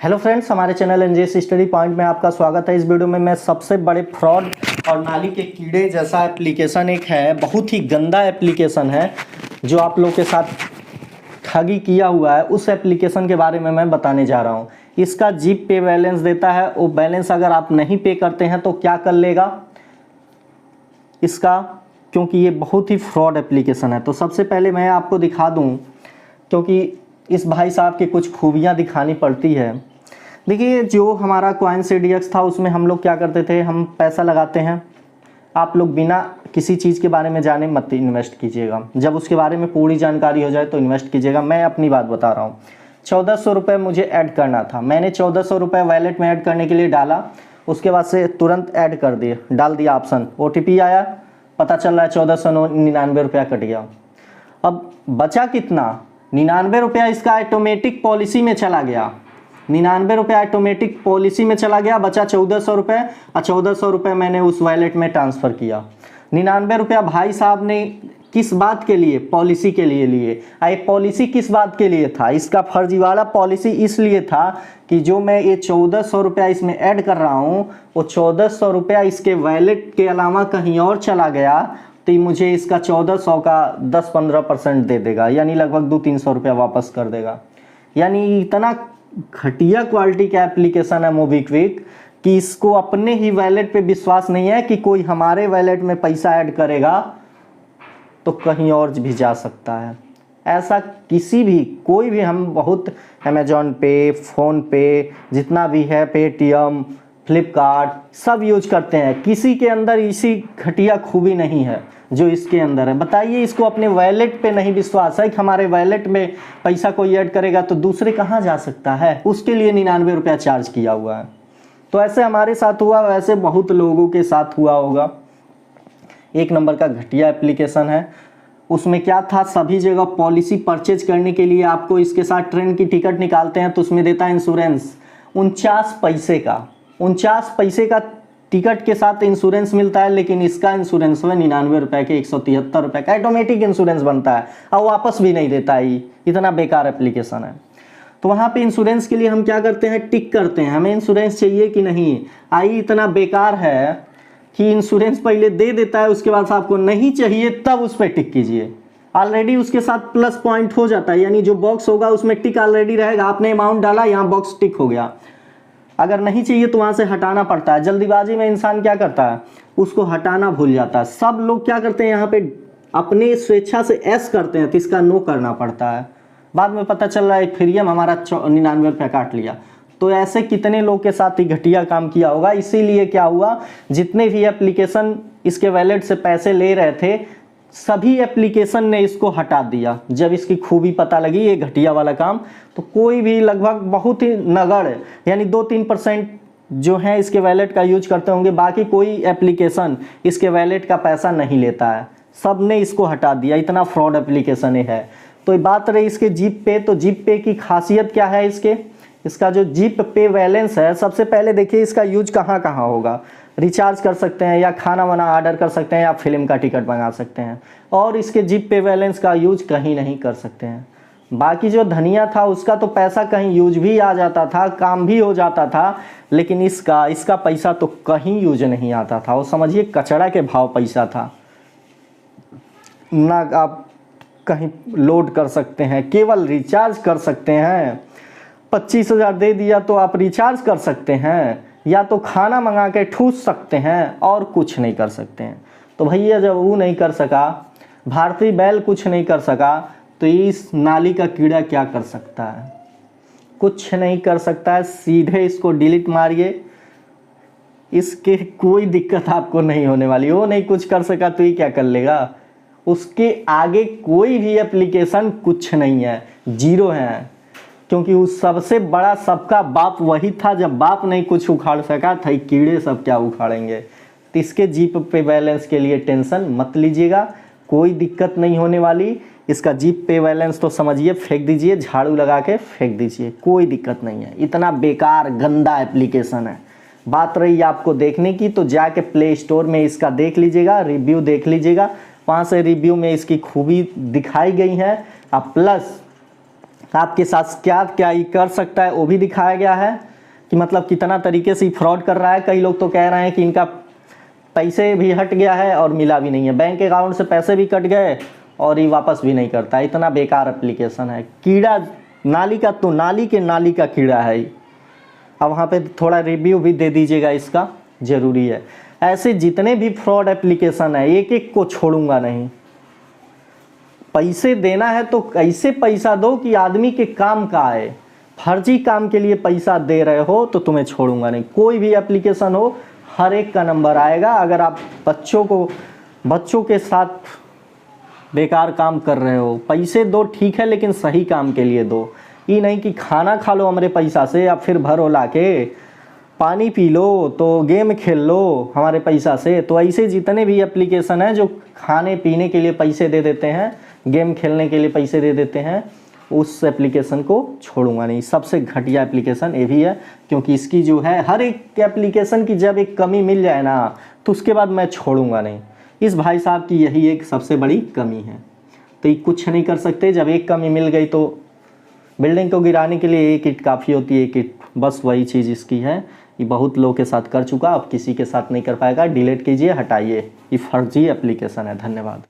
Hello friends, हमारे channel एनजेएस study point में आपका स्वागत है। इस वीडियो में मैं सबसे बड़े फ्रॉड और नाली के कीड़े जैसा एप्लीकेशन एक है, बहुत ही गंदा एप्लीकेशन है जो आप लोग के साथ ठगी किया हुआ है, उस एप्लीकेशन के बारे में मैं बताने जा रहा हूँ। इसका जीप पे बैलेंस देता है, वो बैलेंस अगर आप नहीं पे करते हैं तो क्या कर लेगा इसका, क्योंकि ये बहुत ही फ्रॉड एप्लीकेशन है। तो सबसे पहले मैं आपको दिखा दूँ, क्योंकि इस भाई साहब की कुछ खूबियाँ दिखानी पड़ती है। देखिए, जो हमारा CoinCDX था उसमें हम लोग क्या करते थे, हम पैसा लगाते हैं। आप लोग बिना किसी चीज़ के बारे में जाने मत इन्वेस्ट कीजिएगा, जब उसके बारे में पूरी जानकारी हो जाए तो इन्वेस्ट कीजिएगा। मैं अपनी बात बता रहा हूँ। 1400 रुपये मुझे ऐड करना था, मैंने 1400 रुपये वैलेट में ऐड करने के लिए डाला, उसके बाद से तुरंत ऐड कर दिए, डाल दिया ऑप्शन, OTP आया, पता चल रहा है 1499 रुपया कट गया। अब बचा कितना, 99 रुपया इसका ऑटोमेटिक पॉलिसी में चला गया। 99 रुपया ऑटोमेटिक पॉलिसी में चला गया, बचा 1400 रुपये, और 1400 रुपये मैंने उस वॉलेट में ट्रांसफ़र किया। 99 रुपया भाई साहब ने किस बात के लिए, पॉलिसी के लिए लिए। ये पॉलिसी किस बात के लिए था, इसका फर्जीवाड़ा पॉलिसी इसलिए था कि जो मैं ये 1400 रुपया इसमें ऐड कर रहा हूँ, वो 1400 रुपया इसके वॉलेट के अलावा कहीं और चला गया तो मुझे इसका 1400 का 10-15% दे देगा, यानी लगभग 200-300 रुपया वापस कर देगा। यानी इतना घटिया क्वालिटी का एप्लीकेशन है मोबीक्विक कि इसको अपने ही वॉलेट पे विश्वास नहीं है कि कोई हमारे वॉलेट में पैसा ऐड करेगा तो कहीं और भी जा सकता है। ऐसा किसी भी, कोई भी, हम बहुत अमेजॉन पे, फ़ोन पे, जितना भी है, पेटीएम, फ्लिपकार्ट, सब यूज करते हैं, किसी के अंदर इसी घटिया खूबी नहीं है जो इसके अंदर है। बताइए, इसको अपने वॉलेट पे नहीं विश्वास है कि हमारे वॉलेट में पैसा कोई ऐड करेगा तो दूसरे कहाँ जा सकता है, उसके लिए 99 रुपया चार्ज किया हुआ है। तो ऐसे हमारे साथ हुआ, वैसे बहुत लोगों के साथ हुआ होगा। एक नंबर का घटिया एप्लीकेशन है। उसमें क्या था, सभी जगह पॉलिसी परचेज करने के लिए आपको इसके साथ ट्रेन की टिकट निकालते हैं तो उसमें देता है इंश्योरेंस 49 पैसे का। 49 पैसे का टिकट के साथ इंश्योरेंस मिलता है, लेकिन इसका इंश्योरेंस है 99 रुपये के, 173 रुपये का ऑटोमेटिक इंश्योरेंस बनता है और वापस भी नहीं देता है। इतना बेकार एप्लीकेशन है। तो वहाँ पे इंश्योरेंस के लिए हम क्या करते हैं, टिक करते हैं, हमें इंश्योरेंस चाहिए कि नहीं। इतना बेकार है कि इंश्योरेंस पहले दे देता है, उसके बाद आपको नहीं चाहिए तब उस पर टिक कीजिए। ऑलरेडी उसके साथ प्लस पॉइंट हो जाता है, यानी जो बॉक्स होगा उसमें टिक ऑलरेडी रहेगा। आपने अमाउंट डाला, यहाँ बॉक्स टिक हो गया। अगर नहीं चाहिए तो वहाँ से हटाना पड़ता है। जल्दीबाजी में इंसान क्या करता है, उसको हटाना भूल जाता है। सब लोग क्या करते हैं, यहाँ पे अपने स्वेच्छा से एस करते हैं तो इसका नो करना पड़ता है। बाद में पता चल रहा है प्रीमियम हमारा 99 रुपया काट लिया। तो ऐसे कितने लोग के साथ ही घटिया काम किया होगा। इसीलिए क्या हुआ, जितने भी एप्लीकेशन इसके वॉलेट से पैसे ले रहे थे, सभी एप्लीकेशन ने इसको हटा दिया। जब इसकी खूबी पता लगी, ये घटिया वाला काम, तो कोई भी, लगभग बहुत ही नगण्य, यानी 2-3% जो है इसके वॉलेट का यूज करते होंगे, बाकी कोई एप्लीकेशन इसके वॉलेट का पैसा नहीं लेता है। सब ने इसको हटा दिया, इतना फ्रॉड एप्लीकेशन है। तो बात रही इसके जीप पे, तो जीप पे की खासियत क्या है, इसका जो जीप पे बैलेंस है, सबसे पहले देखिए इसका यूज कहाँ कहाँ होगा। रिचार्ज कर सकते हैं, या खाना वाना ऑर्डर कर सकते हैं, या फिल्म का टिकट मंगा सकते हैं। और इसके जीप पे बैलेंस का यूज कहीं नहीं कर सकते हैं। बाकी जो धनिया था उसका तो पैसा कहीं यूज भी आ जाता था, काम भी हो जाता था, लेकिन इसका पैसा तो कहीं यूज नहीं आता था। वो समझिए कचड़ा के भाव पैसा था। ना आप कहीं लोड कर सकते हैं, केवल रिचार्ज कर सकते हैं। 25,000 दे दिया तो आप रिचार्ज कर सकते हैं, या तो खाना मंगा के ठूस सकते हैं, और कुछ नहीं कर सकते हैं। तो भैया, जब वो नहीं कर सका, भारतीय बैल कुछ नहीं कर सका, तो इस नाली का कीड़ा क्या कर सकता है, कुछ नहीं कर सकता है। सीधे इसको डिलीट मारिए, इसके कोई दिक्कत आपको नहीं होने वाली। वो नहीं कुछ कर सका तो ये क्या कर लेगा, उसके आगे कोई भी एप्लीकेशन कुछ नहीं है, जीरो है। क्योंकि उस सबसे बड़ा सबका बाप वही था, जब बाप नहीं कुछ उखाड़ सका था, कीड़े सब क्या उखाड़ेंगे। तो इसके जीप पे बैलेंस के लिए टेंशन मत लीजिएगा, कोई दिक्कत नहीं होने वाली। इसका जीप पे बैलेंस तो समझिए फेंक दीजिए, झाड़ू लगा के फेंक दीजिए, कोई दिक्कत नहीं है। इतना बेकार गंदा एप्लीकेशन है। बात रही आपको देखने की, तो जाके प्ले स्टोर में इसका देख लीजिएगा, रिव्यू देख लीजिएगा। 5 रिव्यू में इसकी खूबी दिखाई गई है। अब प्लस आपके साथ क्या क्या ये कर सकता है वो भी दिखाया गया है कि मतलब कितना तरीके से फ्रॉड कर रहा है। कई लोग तो कह रहे हैं कि इनका पैसे भी हट गया है और मिला भी नहीं है, बैंक अकाउंट से पैसे भी कट गए और ये वापस भी नहीं करता। इतना बेकार एप्लीकेशन है, कीड़ा नाली का, तो नाली के नाली का कीड़ा है। अब वहाँ पे थोड़ा रिव्यू भी दे दीजिएगा, इसका ज़रूरी है। ऐसे जितने भी फ्रॉड एप्लीकेशन है एक एक को छोड़ूंगा नहीं। पैसे देना है तो ऐसे पैसा दो कि आदमी के काम का आए। फर्जी काम के लिए पैसा दे रहे हो तो तुम्हें छोड़ूंगा नहीं। कोई भी एप्लीकेशन हो, हर एक का नंबर आएगा। अगर आप बच्चों के साथ बेकार काम कर रहे हो, पैसे दो ठीक है, लेकिन सही काम के लिए दो। ये नहीं कि खाना खा लो हमारे पैसा से, या फिर भरो लाके, पानी पी लो, तो गेम खेल लो हमारे पैसा से। तो ऐसे जितने भी एप्लीकेशन हैं जो खाने पीने के लिए पैसे दे देते हैं, गेम खेलने के लिए पैसे दे देते हैं, उस एप्लीकेशन को छोड़ूंगा नहीं। सबसे घटिया एप्लीकेशन ये भी है, क्योंकि इसकी जो है हर एक एप्लीकेशन की जब एक कमी मिल जाए ना तो उसके बाद मैं छोड़ूंगा नहीं। इस भाई साहब की यही एक सबसे बड़ी कमी है। तो ये कुछ नहीं कर सकते। जब एक कमी मिल गई तो बिल्डिंग को गिराने के लिए एक ईंट काफ़ी होती है, एक ईंट, बस वही चीज़ इसकी है। ये बहुत लोगों के साथ कर चुका, अब किसी के साथ नहीं कर पाएगा। डिलीट कीजिए, हटाइए, ये फर्जी एप्लीकेशन है। धन्यवाद।